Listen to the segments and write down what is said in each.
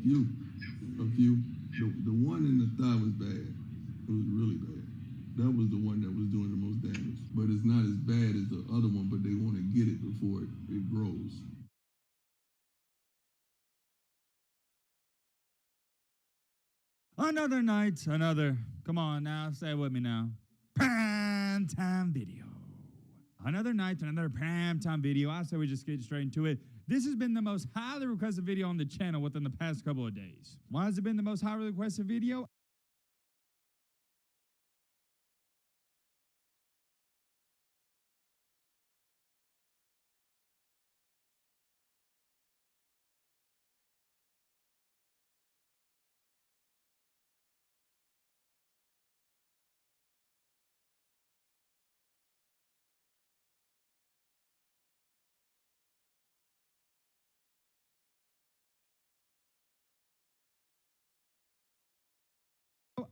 A few. The one in the thigh was bad. It was really bad. That was the one that was doing the most damage. But it's not as bad as the other one, but they want to get it before it grows. Another night, come on now, say it with me now. Prime time video. Another night, another prime time video. I say we just get straight into it. This has been the most highly requested video on the channel within the past couple of days. Why has it been the most highly requested video?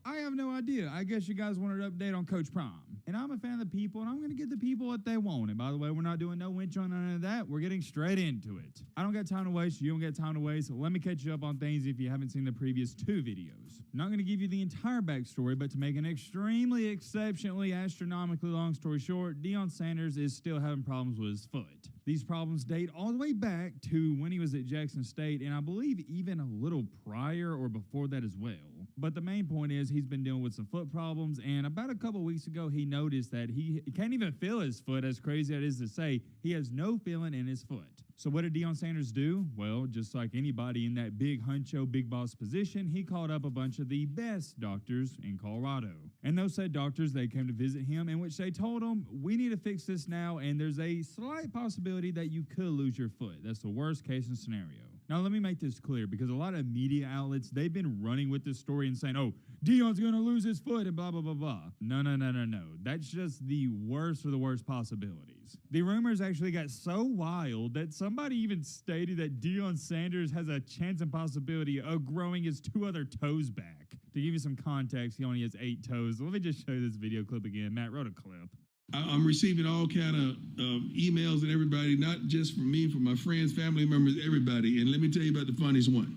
I have no idea. I guess you guys wanted an update on Coach Prime. And I'm a fan of the people, and I'm going to give the people what they want. And by the way, we're not doing no winch on none of that. We're getting straight into it. I don't got time to waste. You don't get time to waste. So let me catch you up on things if you haven't seen the previous 2 videos. I'm not going to give you the entire backstory, but to make an extremely, exceptionally, astronomically long story short, Deion Sanders is still having problems with his foot. These problems date all the way back to when he was at Jackson State, and I believe even a little prior or before that as well. But the main point is he's been dealing with some foot problems, and about a couple weeks ago, he noticed that he can't even feel his foot, as crazy as it is to say. He has no feeling in his foot. So what did Deion Sanders do? Well, just like anybody in that big huncho, big boss position, he called up a bunch of the best doctors in Colorado. And those said doctors, they came to visit him, in which they told him, we need to fix this now, and there's a slight possibility that you could lose your foot. That's the worst case scenario. Now, let me make this clear, because a lot of media outlets, they've been running with this story and saying, oh, Deion's going to lose his foot and blah, blah, blah, blah. No. That's just the worst of the worst possibilities. The rumors actually got so wild that somebody even stated that Deion Sanders has a chance and possibility of growing his 2 other toes back. To give you some context, he only has 8 toes. Let me just show you this video clip again. Matt wrote a clip. I'm receiving all kind of emails and everybody, not just from me, from my friends, family members, everybody. And let me tell you about the funniest one.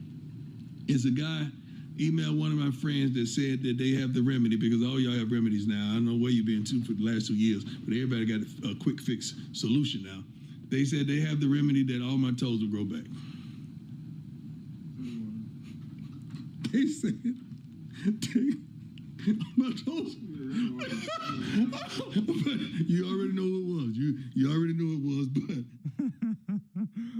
It's a guy emailed one of my friends that said that they have the remedy, because all y'all have remedies now. I don't know where you've been to for the last 2 years, but everybody got a quick fix solution now. They said they have the remedy that all my toes will grow back. They said, my toes. You already know who it was. You already knew it was, but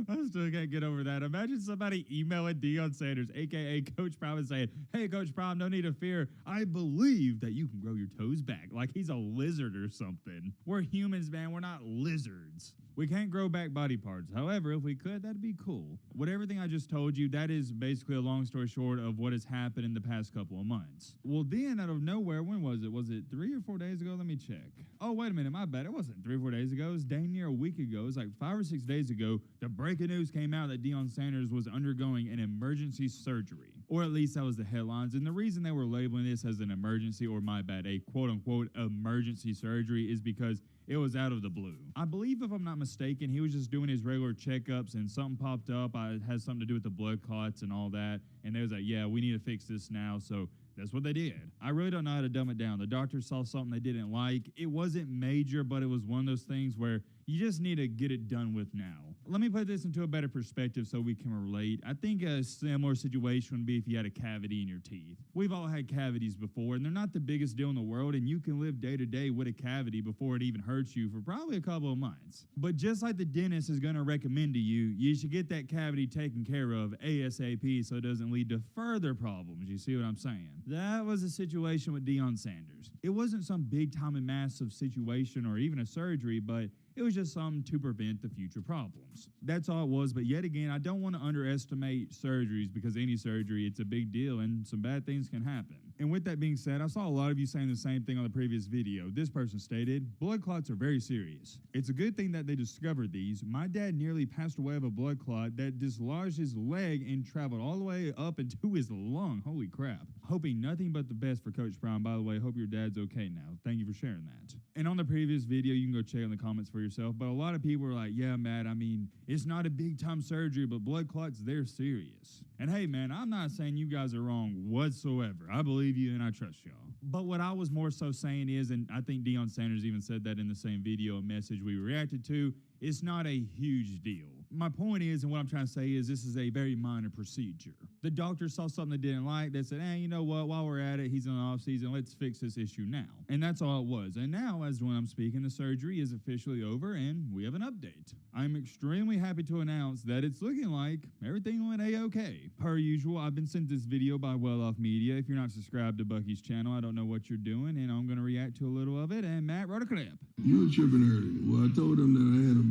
I still can't get over that. Imagine somebody emailing Deion Sanders, a.k.a. Coach Prime, and saying, hey, Coach Prime, no need to fear. I believe that you can grow your toes back. Like he's a lizard or something. We're humans, man. We're not lizards. We can't grow back body parts. However, if we could, that'd be cool. With everything I just told you, that is basically a long story short of what has happened in the past couple of months. Well, then out of nowhere, when was it? Was it 3 or 4 days ago? Let me check. Oh, wait a minute. My bad. It wasn't 3 or 4 days ago. It was dang near a week ago. It was like 5 or 6 days ago. The breaking news came out that Deion Sanders was undergoing an emergency surgery. Or at least that was the headlines. And the reason they were labeling this as an emergency, or my bad, a quote-unquote emergency surgery, is because it was out of the blue. I believe, if I'm not mistaken, he was just doing his regular checkups and something popped up. It has something to do with the blood clots and all that. And they was like, yeah, we need to fix this now. So that's what they did. I really don't know how to dumb it down. The doctors saw something they didn't like. It wasn't major, but it was one of those things where you just need to get it done with now. Let me put this into a better perspective so we can relate. I think a similar situation would be if you had a cavity in your teeth. We've all had cavities before, and they're not the biggest deal in the world, and you can live day to day with a cavity before it even hurts you for probably a couple of months. But just like the dentist is going to recommend to you, you should get that cavity taken care of ASAP so it doesn't lead to further problems. You see what I'm saying? That was a situation with Deion Sanders. It wasn't some big time and massive situation or even a surgery, but it was just something to prevent the future problems. That's all it was. But yet again, I don't want to underestimate surgeries, because any surgery, it's a big deal and some bad things can happen. And with that being said, I saw a lot of you saying the same thing on the previous video. This person stated, blood clots are very serious. It's a good thing that they discovered these. My dad nearly passed away of a blood clot that dislodged his leg and traveled all the way up into his lung. Holy crap. Hoping nothing but the best for Coach Prime. By the way, hope your dad's okay now. Thank you for sharing that. And on the previous video, you can go check in the comments for yourself, but a lot of people are like, yeah, Matt, I mean, it's not a big time surgery, but blood clots, they're serious. And hey, man, I'm not saying you guys are wrong whatsoever. I believe you and I trust y'all. But what I was more so saying is, and I think Deion Sanders even said that in the same video and message we reacted to, it's not a huge deal. My point is, and what I'm trying to say is, this is a very minor procedure. The doctor saw something they didn't like. They said, hey, you know what? While we're at it, he's in the off season. Let's fix this issue now. And that's all it was. And now, as when I'm speaking, the surgery is officially over and we have an update. I'm extremely happy to announce that it's looking like everything went A-okay. Per usual, I've been sent this video by Well Off Media. If you're not subscribed to Bucky's channel, I don't know what you're doing, and I'm going to react to a little of it. And Matt wrote a clip. You were tripping earlier. Well, I told them that I had a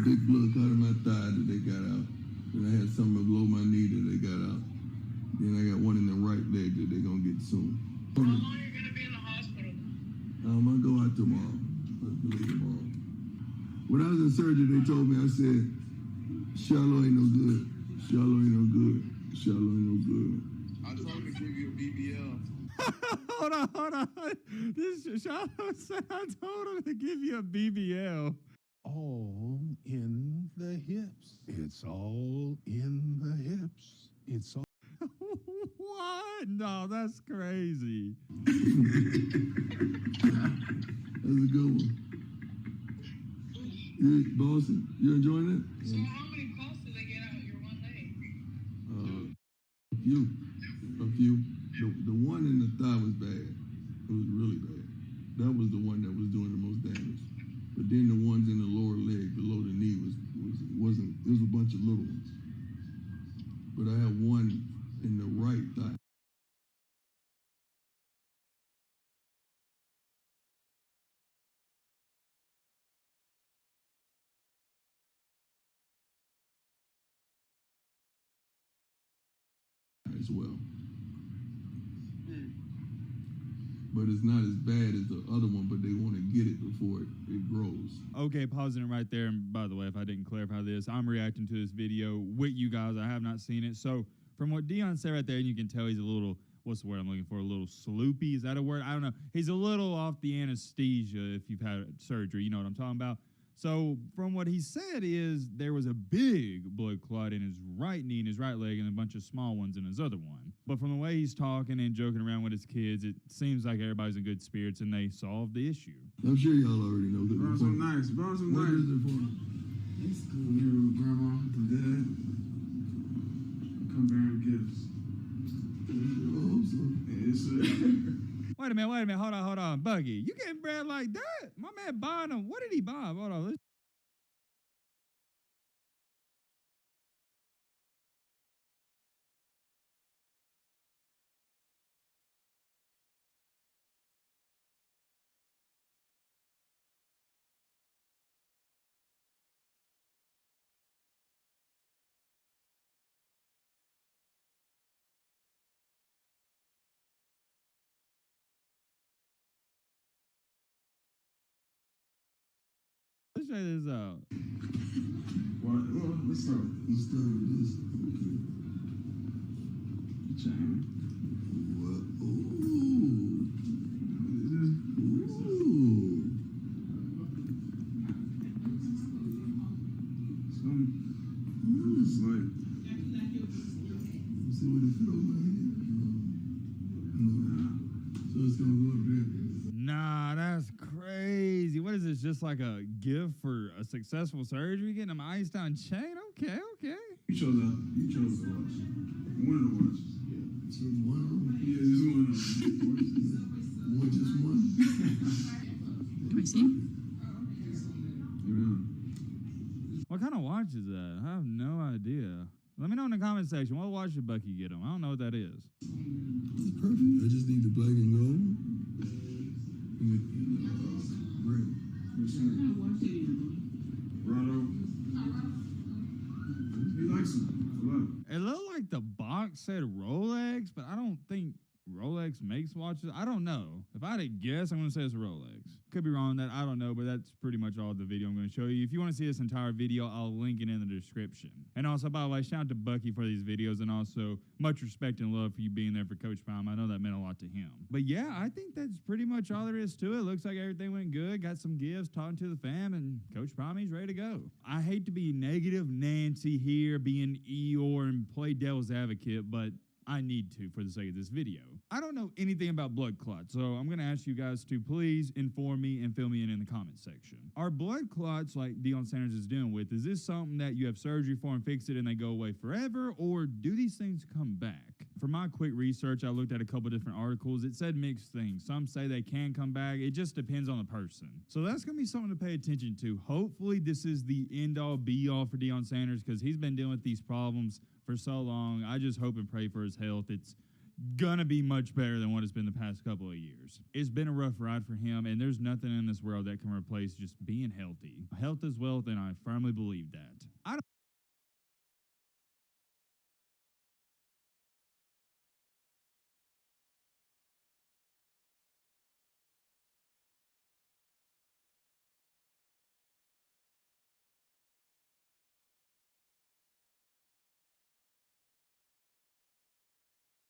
big blood clot in my thigh that they got out. Then I had something below my knee that they got out. Then I got one in the right leg that they're going to get soon. How long are you going to be in the hospital? I'm going to go out tomorrow. I believe tomorrow. When I was in surgery, they told me, I said, Shallow ain't no good. Shallow ain't no good. Shallow ain't no good. I told him to give you a BBL. Hold on. This Shallow said I told him to give you a BBL. All in the hips. It's all in the hips. It's all. What? No, that's crazy. That's a good one. Boston, you enjoying it? So how many pulls did they get out your one leg? A few. The one in the thigh was bad. It was really bad. That was the one that was doing the most damage. But then the ones in the lower leg, below the knee, wasn't. It was a bunch of little ones. But I had one in the right thigh. As well. But it's not as bad as the other one, but they want to get it before it grows. Okay, pausing it right there. And by the way, if I didn't clarify this, I'm reacting to this video with you guys. I have not seen it. So from what Deion said right there, you can tell he's a little, what's the word I'm looking for? A little sloopy. Is that a word? I don't know. He's a little off the anesthesia if you've had surgery. You know what I'm talking about? So from what he said is there was a big blood clot in his right knee and his right leg and a bunch of small ones in his other one. But from the way he's talking and joking around with his kids, it seems like everybody's in good spirits and they solved the issue. I'm sure y'all already know. Bro, some nice. What is it for? It's cool. Your grandma, and dad, come bearing gifts. I hope so. Yeah, it's Wait a minute. Hold on. Buggy, you getting bread like that? My man buying them. What did he buy? Hold on. Let's check this out. Let's start. Let's start with this. Okay. Chain. What? Ooh. What is this? Ooh. It's like. See what it feels like. No. So it's gonna go up there. Nah, that's crazy. What is this? Just like a gift for a successful surgery? Getting them iced on chain? Okay. You chose the watch. One of the watches. Yeah. So one of them. Yeah, just one of them. One, just one. Can I see? What kind of watch is that? I have no idea. Let me know in the comment section. What watch did Bucky get him? I don't know what that is. It's perfect. I just need the black and gold. And the red. Rado. He likes them a lot. It looked like the box said Rolex, but I don't think Rolex makes watches. I don't know. If I had to guess, I'm going to say it's a Rolex. Could be wrong on that. I don't know, but that's pretty much all the video I'm going to show you. If you want to see this entire video, I'll link it in the description. And also, by the way, shout out to Bucky for these videos, and also much respect and love for you being there for Coach Prime. I know that meant a lot to him. But yeah, I think that's pretty much all there is to it. Looks like everything went good. Got some gifts, talking to the fam, and Coach Prime, he's ready to go. I hate to be negative Nancy here, being Eeyore and play devil's advocate, but I need to for the sake of this video. I don't know anything about blood clots, so I'm going to ask you guys to please inform me and fill me in the comment section. Are blood clots like Deion Sanders is dealing with, is this something that you have surgery for and fix it and they go away forever, or do these things come back? For my quick research, I looked at a couple different articles. It said mixed things. Some say they can come back. It just depends on the person. So that's going to be something to pay attention to. Hopefully this is the end-all, be-all for Deion Sanders because he's been dealing with these problems for so long. I just hope and pray for his health. It's gonna be much better than what it's been the past couple of years. It's been a rough ride for him, and there's nothing in this world that can replace just being healthy. Health is wealth, and I firmly believe that. I don't